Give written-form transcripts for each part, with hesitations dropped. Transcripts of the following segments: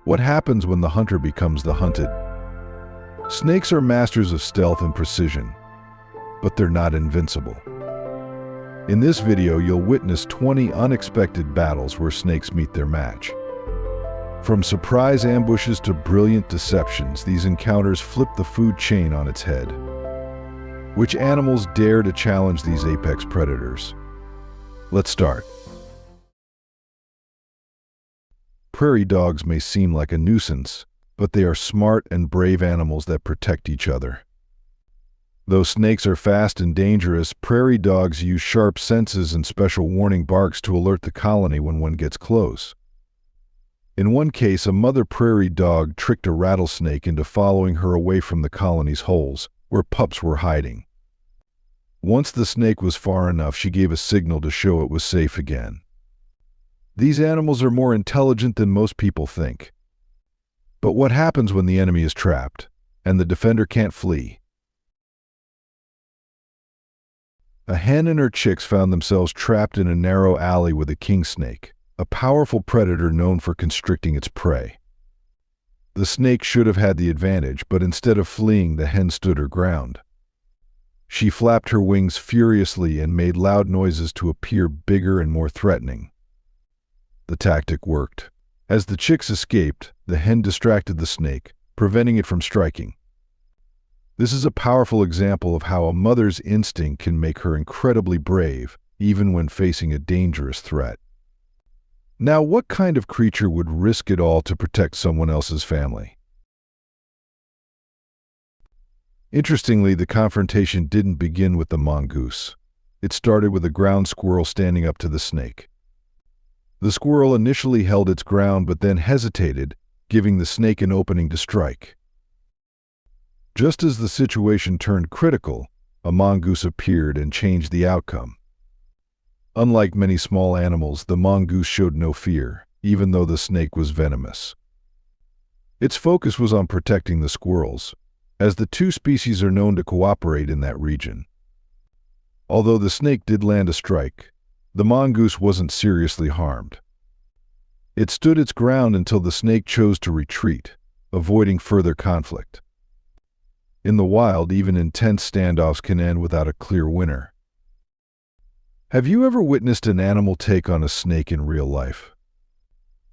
What happens when the hunter becomes the hunted? Snakes are masters of stealth and precision, but they're not invincible. In this video, you'll witness 20 unexpected battles where snakes meet their match. From surprise ambushes to brilliant deceptions, these encounters flip the food chain on its head. Which animals dare to challenge these apex predators? Let's start. Prairie dogs may seem like a nuisance, but they are smart and brave animals that protect each other. Though snakes are fast and dangerous, prairie dogs use sharp senses and special warning barks to alert the colony when one gets close. In one case, a mother prairie dog tricked a rattlesnake into following her away from the colony's holes, where pups were hiding. Once the snake was far enough, she gave a signal to show it was safe again. These animals are more intelligent than most people think. But what happens when the enemy is trapped, and the defender can't flee? A hen and her chicks found themselves trapped in a narrow alley with a king snake, a powerful predator known for constricting its prey. The snake should have had the advantage, but instead of fleeing, the hen stood her ground. She flapped her wings furiously and made loud noises to appear bigger and more threatening. The tactic worked. As the chicks escaped, the hen distracted the snake, preventing it from striking. This is a powerful example of how a mother's instinct can make her incredibly brave, even when facing a dangerous threat. Now, what kind of creature would risk it all to protect someone else's family? Interestingly, the confrontation didn't begin with the mongoose. It started with a ground squirrel standing up to the snake. The squirrel initially held its ground but then hesitated, giving the snake an opening to strike. Just as the situation turned critical, a mongoose appeared and changed the outcome. Unlike many small animals, the mongoose showed no fear, even though the snake was venomous. Its focus was on protecting the squirrels, as the two species are known to cooperate in that region. Although the snake did land a strike, the mongoose wasn't seriously harmed. It stood its ground until the snake chose to retreat, avoiding further conflict. In the wild, even intense standoffs can end without a clear winner. Have you ever witnessed an animal take on a snake in real life?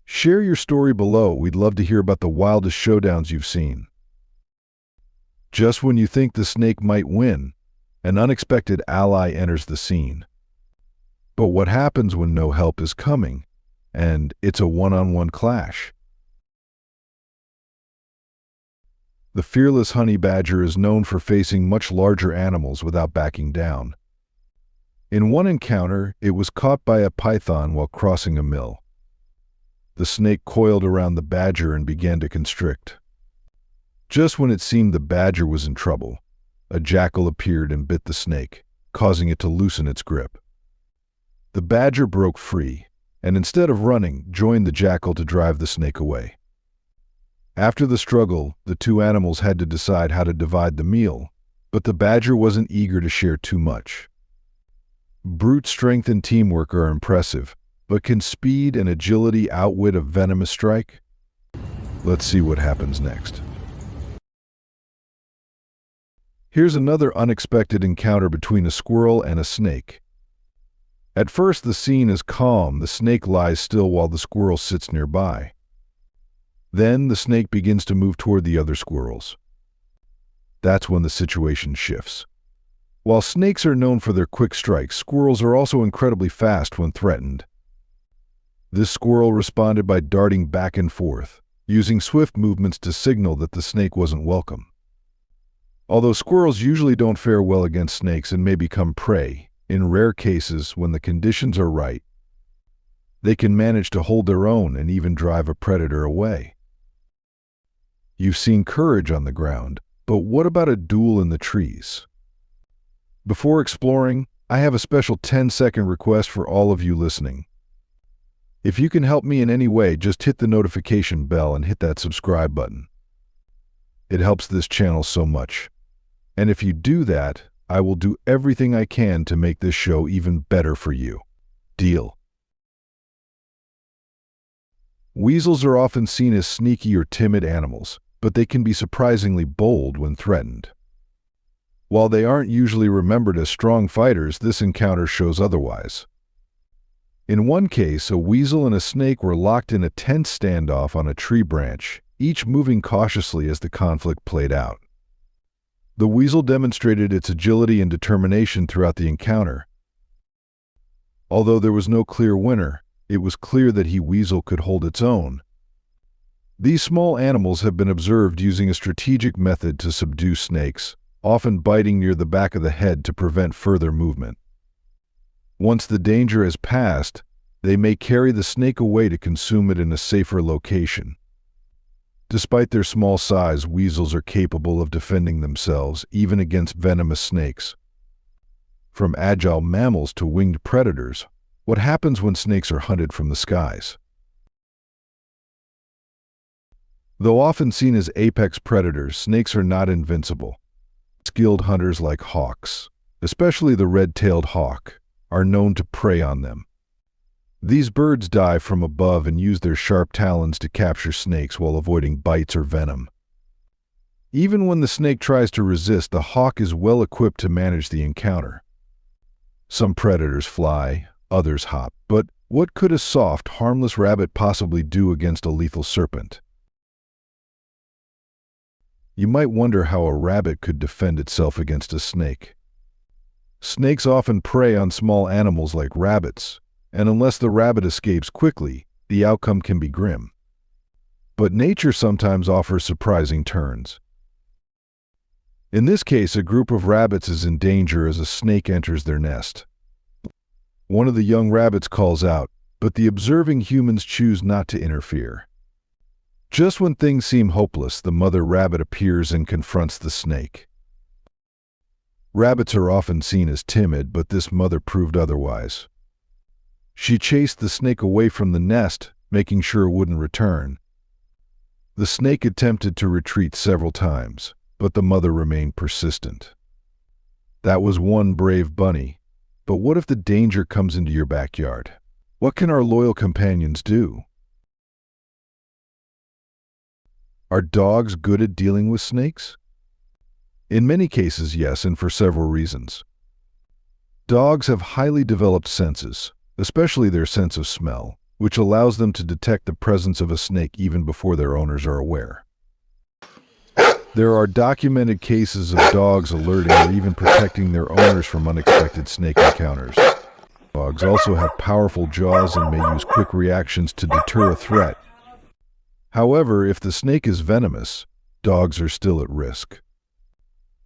Share your story below. We'd love to hear about the wildest showdowns you've seen. Just when you think the snake might win, an unexpected ally enters the scene. But what happens when no help is coming, and it's a one-on-one clash? The fearless honey badger is known for facing much larger animals without backing down. In one encounter, it was caught by a python while crossing a mill. The snake coiled around the badger and began to constrict. Just when it seemed the badger was in trouble, a jackal appeared and bit the snake, causing it to loosen its grip. The badger broke free, and instead of running, joined the jackal to drive the snake away. After the struggle, the two animals had to decide how to divide the meal, but the badger wasn't eager to share too much. Brute strength and teamwork are impressive, but can speed and agility outwit a venomous strike? Let's see what happens next. Here's another unexpected encounter between a squirrel and a snake. At first, the scene is calm. The snake lies still while the squirrel sits nearby. Then the snake begins to move toward the other squirrels. That's when the situation shifts. While snakes are known for their quick strikes, squirrels are also incredibly fast when threatened. This squirrel responded by darting back and forth, using swift movements to signal that the snake wasn't welcome. Although squirrels usually don't fare well against snakes and may become prey, in rare cases, when the conditions are right, they can manage to hold their own and even drive a predator away. You've seen courage on the ground, but what about a duel in the trees? Before exploring, I have a special 10-second request for all of you listening. If you can help me in any way, just hit the notification bell and hit that subscribe button. It helps this channel so much. And if you do that, I will do everything I can to make this show even better for you. Deal? Weasels are often seen as sneaky or timid animals, but they can be surprisingly bold when threatened. While they aren't usually remembered as strong fighters, this encounter shows otherwise. In one case, a weasel and a snake were locked in a tense standoff on a tree branch, each moving cautiously as the conflict played out. The weasel demonstrated its agility and determination throughout the encounter. Although there was no clear winner, it was clear that weasel could hold its own. These small animals have been observed using a strategic method to subdue snakes, often biting near the back of the head to prevent further movement. Once the danger has passed, they may carry the snake away to consume it in a safer location. Despite their small size, weasels are capable of defending themselves, even against venomous snakes. From agile mammals to winged predators, what happens when snakes are hunted from the skies? Though often seen as apex predators, snakes are not invincible. Skilled hunters like hawks, especially the red-tailed hawk, are known to prey on them. These birds dive from above and use their sharp talons to capture snakes while avoiding bites or venom. Even when the snake tries to resist, the hawk is well equipped to manage the encounter. Some predators fly, others hop, but what could a soft, harmless rabbit possibly do against a lethal serpent? You might wonder how a rabbit could defend itself against a snake. Snakes often prey on small animals like rabbits, and unless the rabbit escapes quickly, the outcome can be grim. But nature sometimes offers surprising turns. In this case, a group of rabbits is in danger as a snake enters their nest. One of the young rabbits calls out, but the observing humans choose not to interfere. Just when things seem hopeless, the mother rabbit appears and confronts the snake. Rabbits are often seen as timid, but this mother proved otherwise. She chased the snake away from the nest, making sure it wouldn't return. The snake attempted to retreat several times, but the mother remained persistent. That was one brave bunny. But what if the danger comes into your backyard? What can our loyal companions do? Are dogs good at dealing with snakes? In many cases, yes, and for several reasons. Dogs have highly developed senses, especially their sense of smell, which allows them to detect the presence of a snake even before their owners are aware. There are documented cases of dogs alerting or even protecting their owners from unexpected snake encounters. Dogs also have powerful jaws and may use quick reactions to deter a threat. However, if the snake is venomous, dogs are still at risk.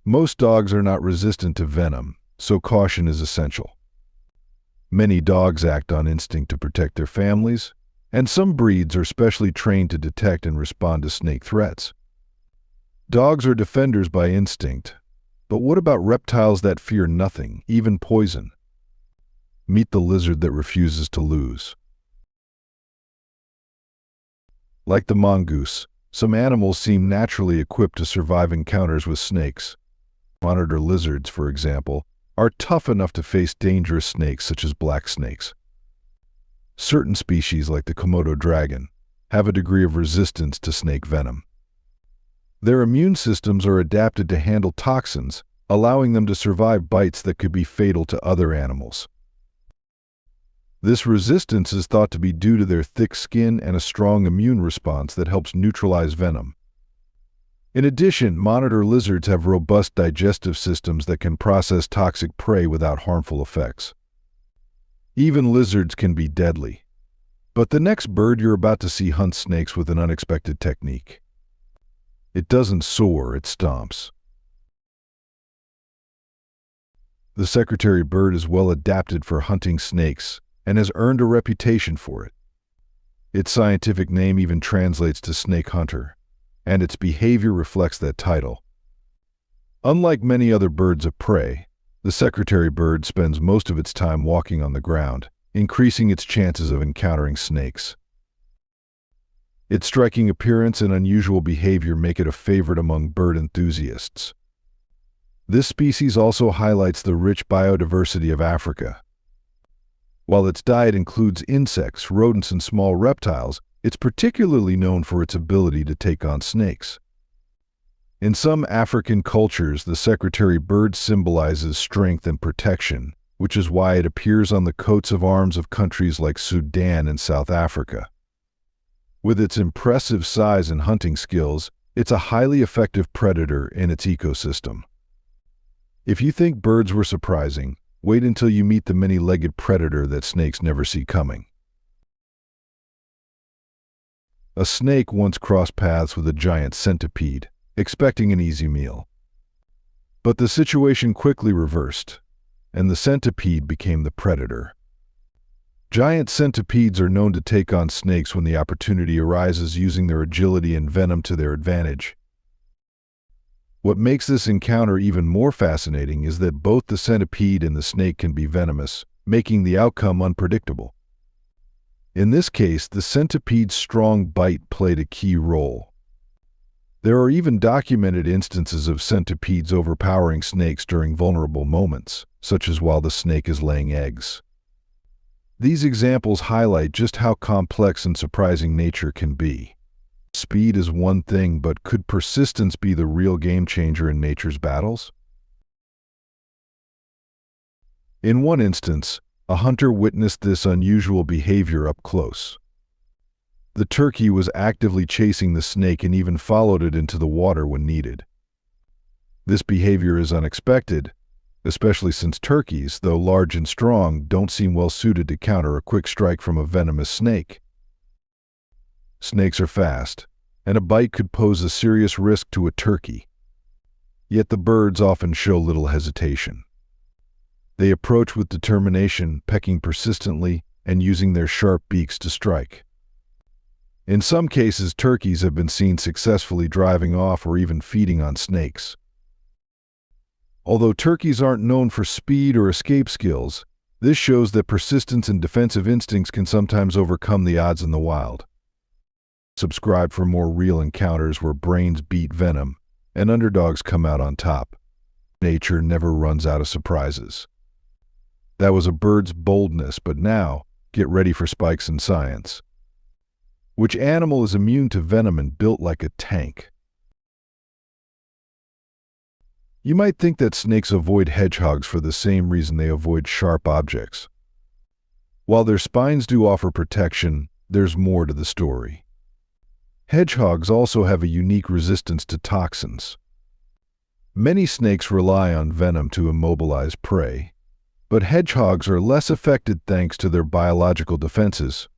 Most dogs are not resistant to venom, so caution is essential. Many dogs act on instinct to protect their families, and some breeds are specially trained to detect and respond to snake threats. Dogs are defenders by instinct, but what about reptiles that fear nothing, even poison? Meet the lizard that refuses to lose. Like the mongoose, some animals seem naturally equipped to survive encounters with snakes. Monitor lizards, for example, are tough enough to face dangerous snakes such as black snakes. Certain species, like the Komodo dragon, have a degree of resistance to snake venom. Their immune systems are adapted to handle toxins, allowing them to survive bites that could be fatal to other animals. This resistance is thought to be due to their thick skin and a strong immune response that helps neutralize venom. In addition, monitor lizards have robust digestive systems that can process toxic prey without harmful effects. Even lizards can be deadly. But the next bird you're about to see hunts snakes with an unexpected technique. It doesn't soar, it stomps. The secretary bird is well adapted for hunting snakes and has earned a reputation for it. Its scientific name even translates to snake hunter, and its behavior reflects that title. Unlike many other birds of prey, the secretary bird spends most of its time walking on the ground, increasing its chances of encountering snakes. Its striking appearance and unusual behavior make it a favorite among bird enthusiasts. This species also highlights the rich biodiversity of Africa. While its diet includes insects, rodents, and small reptiles, It's particularly known for its ability to take on snakes. In some African cultures, the secretary bird symbolizes strength and protection, which is why it appears on the coats of arms of countries like Sudan and South Africa. With its impressive size and hunting skills, it's a highly effective predator in its ecosystem. If you think birds were surprising, wait until you meet the many-legged predator that snakes never see coming. A snake once crossed paths with a giant centipede, expecting an easy meal. But the situation quickly reversed, and the centipede became the predator. Giant centipedes are known to take on snakes when the opportunity arises, using their agility and venom to their advantage. What makes this encounter even more fascinating is that both the centipede and the snake can be venomous, making the outcome unpredictable. In this case, the centipede's strong bite played a key role. There are even documented instances of centipedes overpowering snakes during vulnerable moments, such as while the snake is laying eggs. These examples highlight just how complex and surprising nature can be. Speed is one thing, but could persistence be the real game changer in nature's battles? In one instance, a hunter witnessed this unusual behavior up close. The turkey was actively chasing the snake and even followed it into the water when needed. This behavior is unexpected, especially since turkeys, though large and strong, don't seem well suited to counter a quick strike from a venomous snake. Snakes are fast, and a bite could pose a serious risk to a turkey. Yet the birds often show little hesitation. They approach with determination, pecking persistently and using their sharp beaks to strike. In some cases, turkeys have been seen successfully driving off or even feeding on snakes. Although turkeys aren't known for speed or escape skills, this shows that persistence and defensive instincts can sometimes overcome the odds in the wild. Subscribe for more real encounters where brains beat venom and underdogs come out on top. Nature never runs out of surprises. That was a bird's boldness, but now, get ready for spikes in science. Which animal is immune to venom and built like a tank? You might think that snakes avoid hedgehogs for the same reason they avoid sharp objects. While their spines do offer protection, there's more to the story. Hedgehogs also have a unique resistance to toxins. Many snakes rely on venom to immobilize prey, but hedgehogs are less affected thanks to their biological defenses.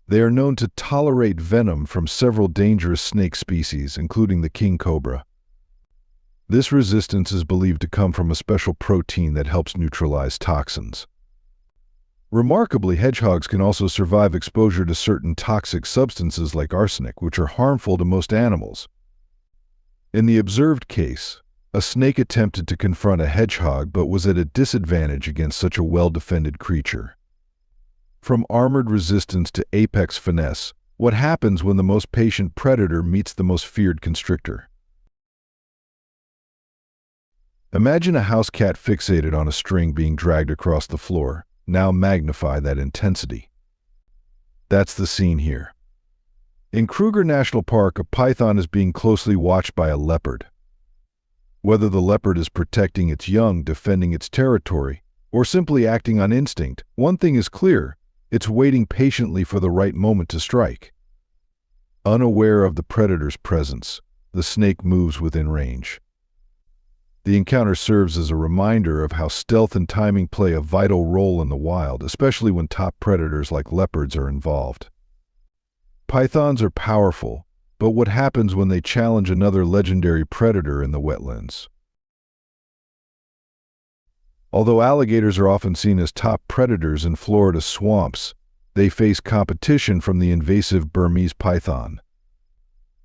They are known to tolerate venom from several dangerous snake species, including the king cobra. This resistance is believed to come from a special protein that helps neutralize toxins. Remarkably, hedgehogs can also survive exposure to certain toxic substances like arsenic, which are harmful to most animals. In the observed case, a snake attempted to confront a hedgehog but was at a disadvantage against such a well-defended creature. From armored resistance to apex finesse, what happens when the most patient predator meets the most feared constrictor? Imagine a house cat fixated on a string being dragged across the floor. Now magnify that intensity. That's the scene here. In Kruger National Park, a python is being closely watched by a leopard. Whether the leopard is protecting its young, defending its territory, or simply acting on instinct, one thing is clear: it's waiting patiently for the right moment to strike. Unaware of the predator's presence, the snake moves within range. The encounter serves as a reminder of how stealth and timing play a vital role in the wild, especially when top predators like leopards are involved. Pythons are powerful, but what happens when they challenge another legendary predator in the wetlands? Although alligators are often seen as top predators in Florida swamps, they face competition from the invasive Burmese python.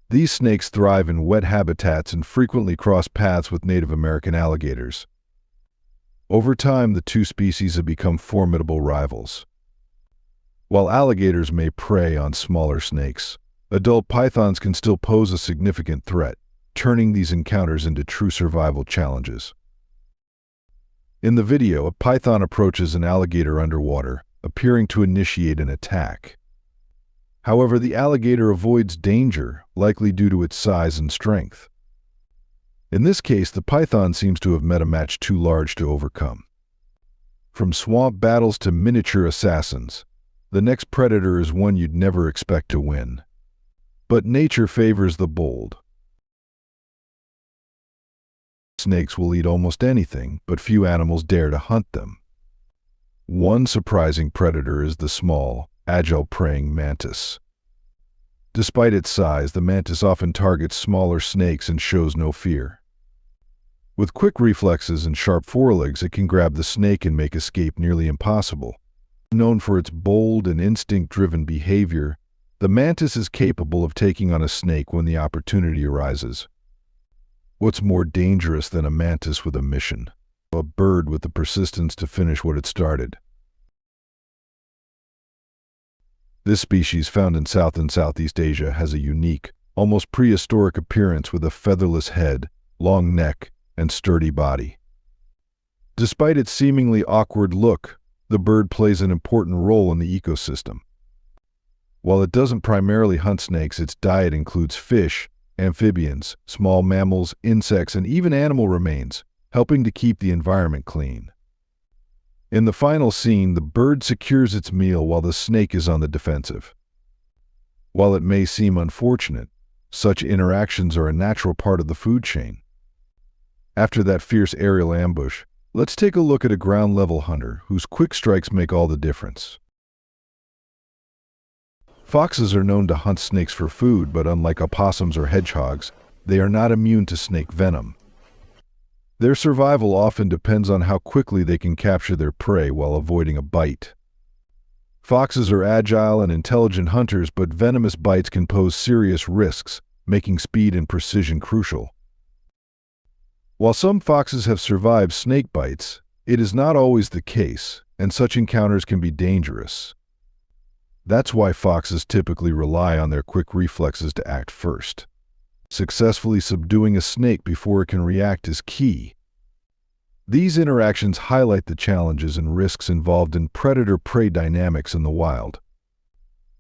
These snakes thrive in wet habitats and frequently cross paths with Native American alligators. Over time, the two species have become formidable rivals. While alligators may prey on smaller snakes, adult pythons can still pose a significant threat, turning these encounters into true survival challenges. In the video, a python approaches an alligator underwater, appearing to initiate an attack. However, the alligator avoids danger, likely due to its size and strength. In this case, the python seems to have met a match too large to overcome. From swamp battles to miniature assassins, the next predator is one you'd never expect to win. But nature favors the bold. Snakes will eat almost anything, but few animals dare to hunt them. One surprising predator is the small, agile praying mantis. Despite its size, the mantis often targets smaller snakes and shows no fear. With quick reflexes and sharp forelegs, it can grab the snake and make escape nearly impossible. Known for its bold and instinct-driven behavior, the mantis is capable of taking on a snake when the opportunity arises. What's more dangerous than a mantis with a mission? A bird with the persistence to finish what it started. This species, found in South and Southeast Asia, has a unique, almost prehistoric appearance with a featherless head, long neck, and sturdy body. Despite its seemingly awkward look, the bird plays an important role in the ecosystem. While it doesn't primarily hunt snakes, its diet includes fish, amphibians, small mammals, insects, and even animal remains, helping to keep the environment clean. In the final scene, the bird secures its meal while the snake is on the defensive. While it may seem unfortunate, such interactions are a natural part of the food chain. After that fierce aerial ambush, let's take a look at a ground-level hunter whose quick strikes make all the difference. Foxes are known to hunt snakes for food, but unlike opossums or hedgehogs, they are not immune to snake venom. Their survival often depends on how quickly they can capture their prey while avoiding a bite. Foxes are agile and intelligent hunters, but venomous bites can pose serious risks, making speed and precision crucial. While some foxes have survived snake bites, it is not always the case, and such encounters can be dangerous. That's why foxes typically rely on their quick reflexes to act first. Successfully subduing a snake before it can react is key. These interactions highlight the challenges and risks involved in predator-prey dynamics in the wild.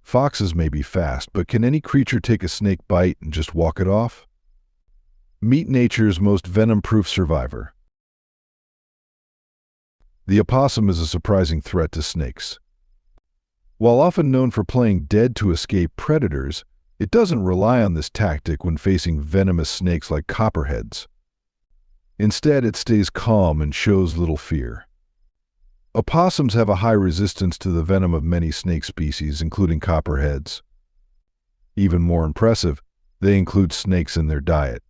Foxes may be fast, but can any creature take a snake bite and just walk it off? Meet nature's most venom-proof survivor. The opossum is a surprising threat to snakes. While often known for playing dead to escape predators, it doesn't rely on this tactic when facing venomous snakes like copperheads. Instead, it stays calm and shows little fear. Opossums have a high resistance to the venom of many snake species, including copperheads. Even more impressive, they include snakes in their diet.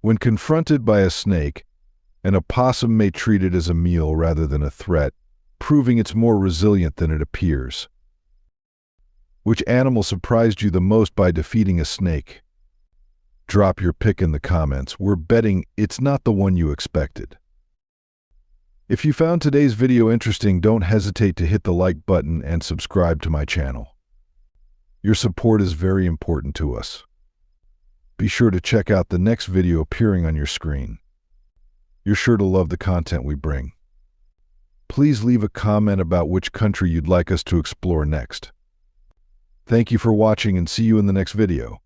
When confronted by a snake, an opossum may treat it as a meal rather than a threat, proving it's more resilient than it appears. Which animal surprised you the most by defeating a snake? Drop your pick in the comments. We're betting it's not the one you expected. If you found today's video interesting, don't hesitate to hit the like button and subscribe to my channel. Your support is very important to us. Be sure to check out the next video appearing on your screen. You're sure to love the content we bring. Please leave a comment about which country you'd like us to explore next. Thank you for watching and see you in the next video.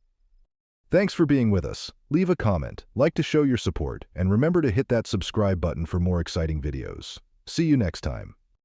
Thanks for being with us. Leave a comment, like to show your support, and remember to hit that subscribe button for more exciting videos. See you next time.